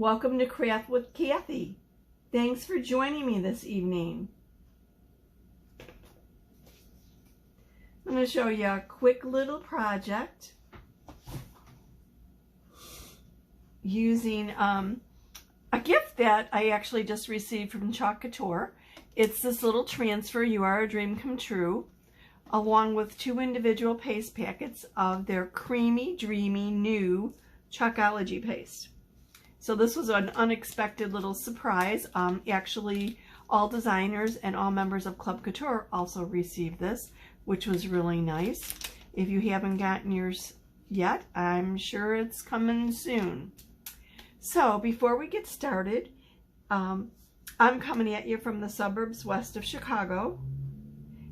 Welcome to Craft with Kathie. Thanks for joining me this evening. I'm going to show you a quick little project using a gift that I actually just received from Couture. It's this little transfer, You Are a Dream Come True, along with 2 individual paste packets of their creamy, dreamy, new Chalkology paste. So this was an unexpected little surprise. Actually, all designers and all members of Club Couture also received this, which was really nice. If you haven't gotten yours yet, I'm sure it's coming soon. So before we get started, I'm coming at you from the suburbs west of Chicago.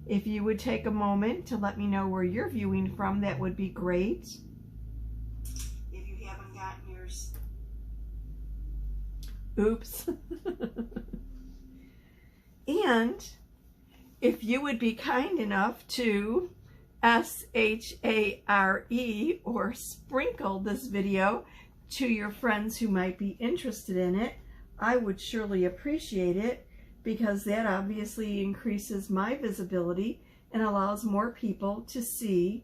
If you would take a moment to let me know where you're viewing from, that would be great. If you haven't gotten yours, oops. And if you would be kind enough to share or sprinkle this video to your friends who might be interested in it, I would surely appreciate it, because that obviously increases my visibility and allows more people to see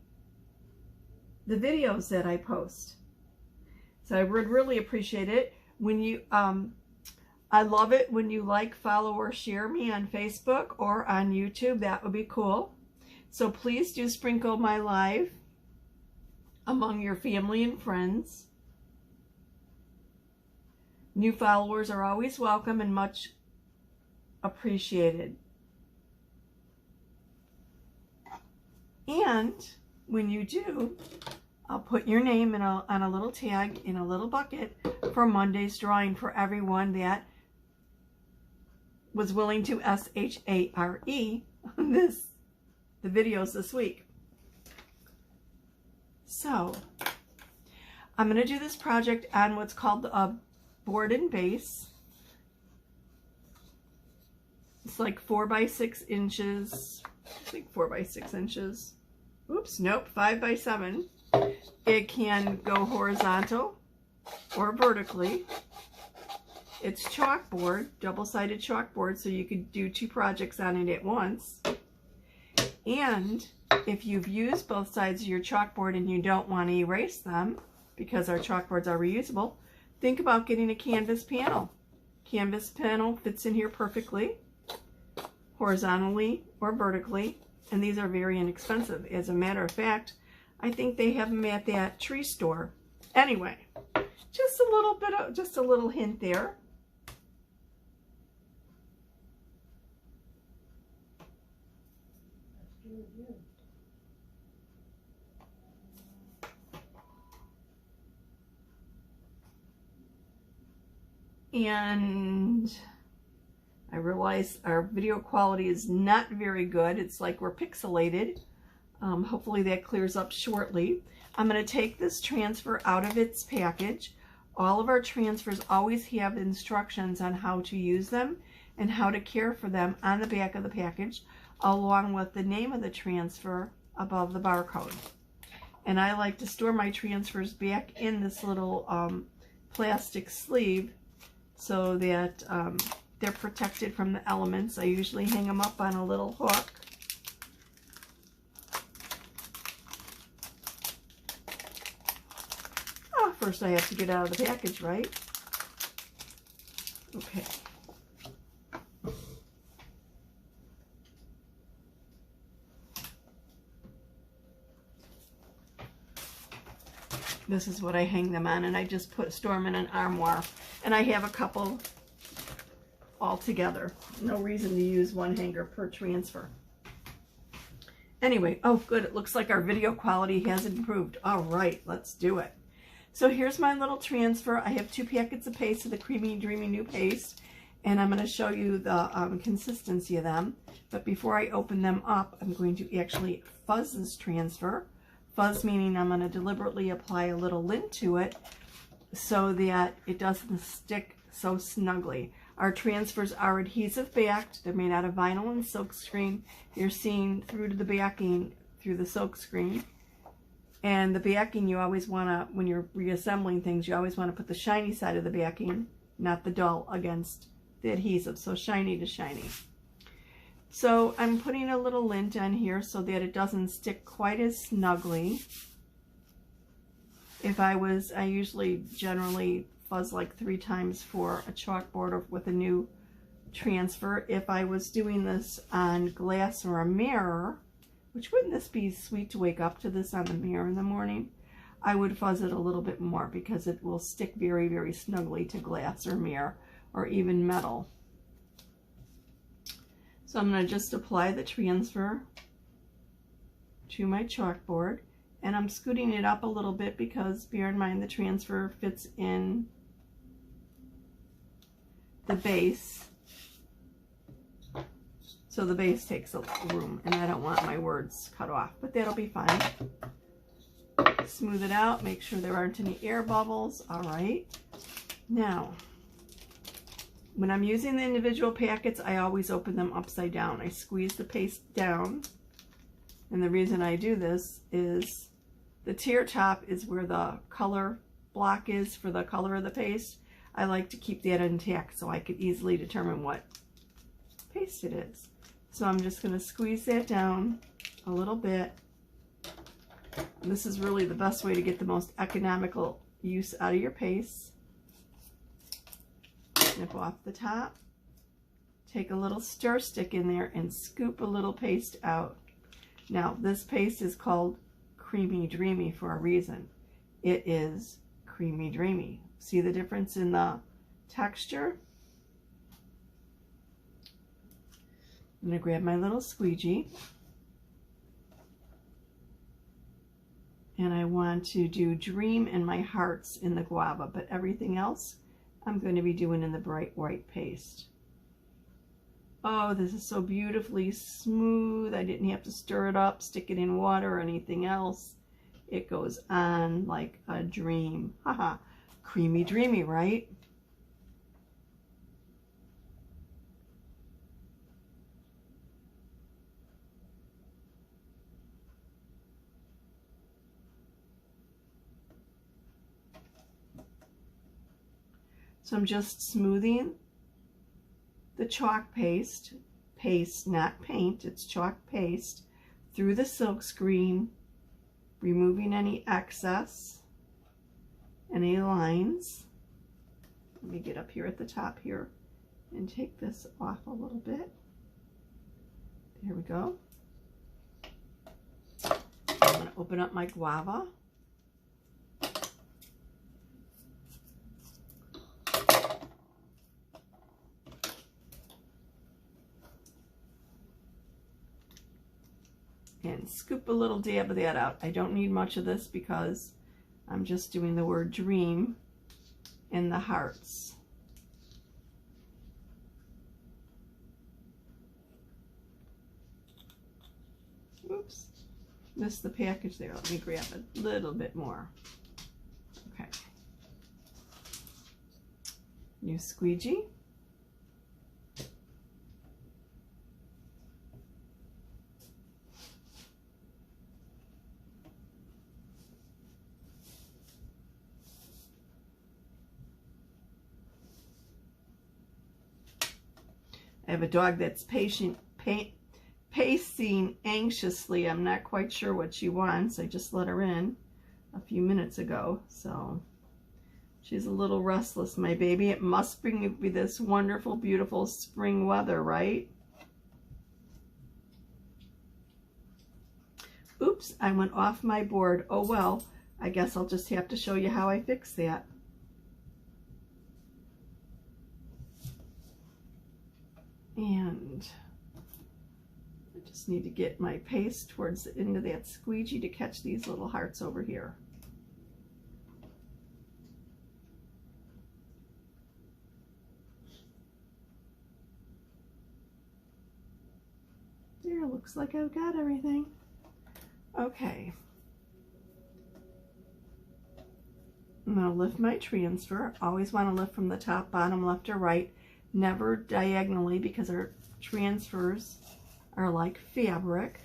the videos that I post. So I would really appreciate it when you I love it when you like, follow, or share me on Facebook or on YouTube. That would be cool. So please do sprinkle my live among your family and friends. New followers are always welcome and much appreciated. And when you do, I'll put your name on a little tag in a little bucket for Monday's drawing for everyone that was willing to share the videos this week. So I'm going to do this project on what's called a board and base. It's like 4 by 6 inches. I think 4 by 6 inches. Oops, nope, 5 by 7. It can go horizontal or vertically. It's chalkboard, double-sided chalkboard, so you could do 2 projects on it at once. And if you've used both sides of your chalkboard and you don't want to erase them, because our chalkboards are reusable, think about getting a canvas panel. Canvas panel fits in here perfectly, horizontally or vertically, and these are very inexpensive. As a matter of fact, I think they have them at that tree store. Anyway, just a little hint there. And I realize our video quality is not very good. It's like we're pixelated. Hopefully that clears up shortly. I'm going to take this transfer out of its package. All of our transfers always have instructions on how to use them and how to care for them on the back of the package, along with the name of the transfer above the barcode. And I like to store my transfers back in this little plastic sleeve so that they're protected from the elements. I usually hang them up on a little hook. Oh, first I have to get out of the package, right? Okay. This is what I hang them on, and I just store them in an armoire. And I have a couple all together. No reason to use one hanger per transfer. Anyway, oh good, it looks like our video quality has improved. All right, let's do it. So here's my little transfer. I have 2 packets of paste of the Creamy Dreamy New Paste, and I'm going to show you the consistency of them. But before I open them up, I'm going to actually fuzz this transfer. Fuzz meaning I'm going to deliberately apply a little lint to it so that it doesn't stick so snugly. Our transfers are adhesive backed. They're made out of vinyl and silk screen. You're seeing through to the backing through the silk screen. And the backing, you always want to, when you're reassembling things, you always want to put the shiny side of the backing not the dull against the adhesive, so shiny to shiny. So I'm putting a little lint on here so that it doesn't stick quite as snugly. I usually generally fuzz like 3 times for a chalkboard or with a new transfer. If I was doing this on glass or a mirror, which wouldn't this be sweet to wake up to this on the mirror in the morning, I would fuzz it a little bit more because it will stick very, very snugly to glass or mirror or even metal. So I'm going to just apply the transfer to my chalkboard, and I'm scooting it up a little bit because bear in mind the transfer fits in the base. So the base takes a little room, and I don't want my words cut off, but that'll be fine. Smooth it out, make sure there aren't any air bubbles. All right. Now, when I'm using the individual packets, I always open them upside down. I squeeze the paste down, and the reason I do this is the tier top is where the color block is for the color of the paste. I like to keep that intact so I could easily determine what paste it is. So I'm just going to squeeze that down a little bit. And this is really the best way to get the most economical use out of your paste. Snip off the top. Take a little stir stick in there and scoop a little paste out. Now this paste is called Creamy Dreamy for a reason. It is creamy dreamy. See the difference in the texture? I'm going to grab my little squeegee, and I want to do Dream and my hearts in the guava, but everything else I'm going to be doing in the bright white paste. Oh, this is so beautifully smooth. I didn't have to stir it up, stick it in water or anything else. It goes on like a dream. Haha, creamy dreamy, right? So I'm just smoothing the chalk paste, not paint, it's chalk paste, through the silk screen, removing any excess, any lines. Let me get up here at the top here and take this off a little bit. There we go. I'm going to open up my guava. And scoop a little dab of that out. I don't need much of this because I'm just doing the word dream in the hearts. Oops, missed the package there. Let me grab a little bit more. Okay. New squeegee. I have a dog that's pacing anxiously. I'm not quite sure what she wants. I just let her in a few minutes ago, so she's a little restless, my baby. It must be this wonderful, beautiful spring weather, right? Oops, I went off my board. Oh well, I guess I'll just have to show you how I fix that. And I just need to get my paste towards the end of that squeegee to catch these little hearts over here. There, looks like I've got everything. Okay. I'm going to lift my transfer. Always want to lift from the top, bottom, left, or right. Never diagonally, because our transfers are like fabric.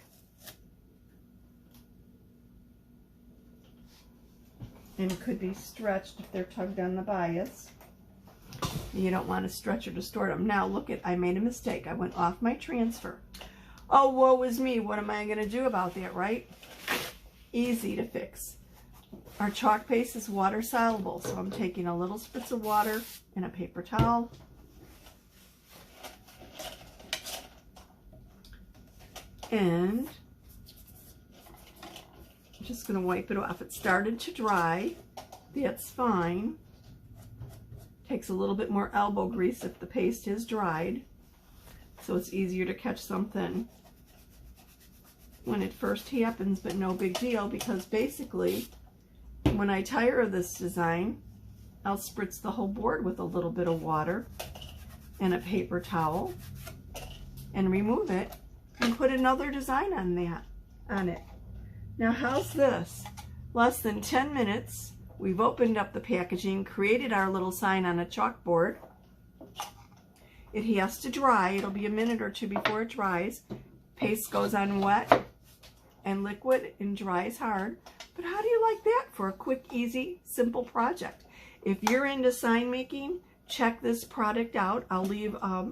And could be stretched if they're tugged on the bias. You don't want a stretcher to store them. Now look at, I made a mistake. I went off my transfer. Oh, woe is me. What am I going to do about that, right? Easy to fix. Our chalk paste is water soluble, so I'm taking a little spritz of water in a paper towel. And I'm just going to wipe it off. It started to dry. That's fine. Takes a little bit more elbow grease if the paste is dried, so it's easier to catch something when it first happens, but no big deal, because basically when I tire of this design, I'll spritz the whole board with a little bit of water and a paper towel and remove it and put another design on it. Now how's this? Less than 10 minutes. We've opened up the packaging, created our little sign on a chalkboard. It has to dry. It'll be a minute or two before it dries. Paste goes on wet and liquid and dries hard. But how do you like that for a quick, easy, simple project? If you're into sign making, check this product out. I'll leave a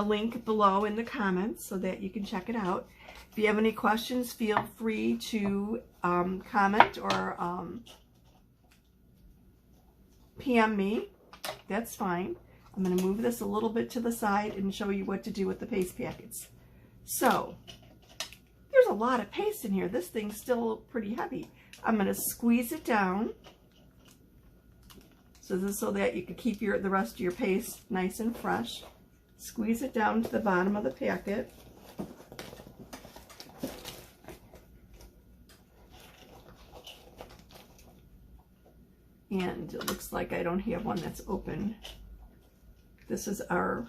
link below in the comments so that you can check it out. If you have any questions, feel free to comment or PM me. That's fine. I'm going to move this a little bit to the side and show you what to do with the paste packets. So there's a lot of paste in here. This thing's still pretty heavy. I'm going to squeeze it down so that you can keep the rest of your paste nice and fresh. Squeeze it down to the bottom of the packet. And it looks like I don't have one that's open. This is our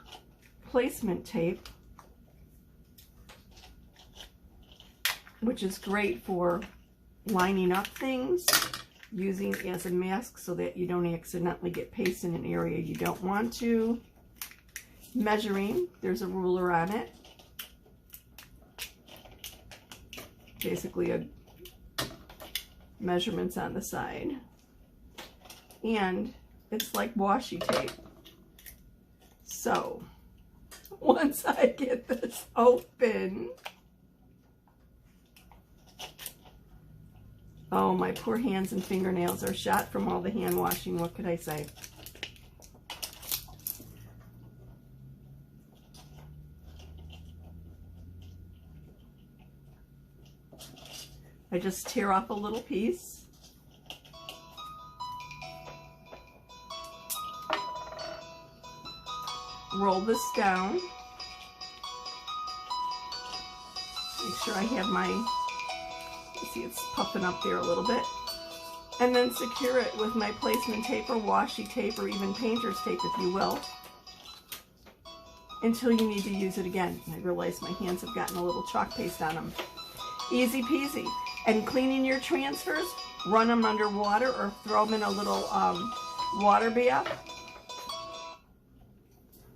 placement tape, which is great for lining up things, using as a mask so that you don't accidentally get paste in an area you don't want to. Measuring, there's a ruler on it. Basically measurements on the side. And it's like washi tape. So once I get this open, oh, my poor hands and fingernails are shot from all the hand washing. What could I say? I just tear off a little piece. Roll this down. Make sure I have my, you see it's puffing up there a little bit. And then secure it with my placement tape or washi tape or even painter's tape, if you will, until you need to use it again. And I realize my hands have gotten a little chalk paste on them. Easy peasy. And cleaning your transfers, run them under water or throw them in a little water bath.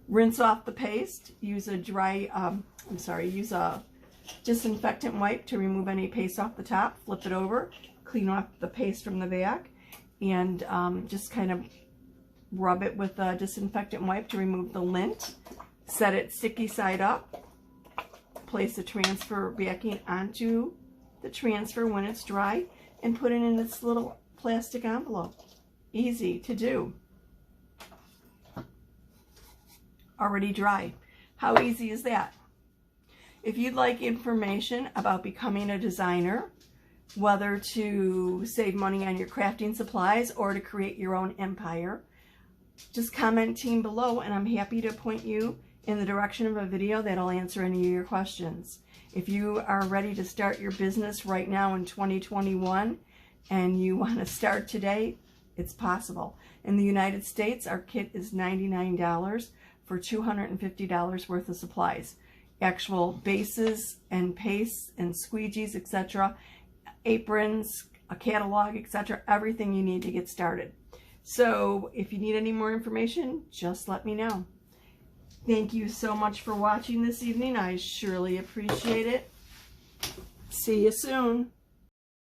Rinse off the paste. Use a use a disinfectant wipe to remove any paste off the top. Flip it over, clean off the paste from the back, and just kind of rub it with a disinfectant wipe to remove the lint. Set it sticky side up. Place the transfer backing onto the transfer when it's dry and put it in this little plastic envelope. Easy to do. Already dry. How easy is that? If you'd like information about becoming a designer, whether to save money on your crafting supplies or to create your own empire, just comment team below and I'm happy to point you in the direction of a video that'll answer any of your questions. If you are ready to start your business right now in 2021 and you want to start today, it's possible. In the United States, our kit is $99 for $250 worth of supplies. Actual bases and pastes and squeegees, etc., aprons, a catalog, etc., everything you need to get started. So if you need any more information, just let me know. Thank you so much for watching this evening. I surely appreciate it. See you soon.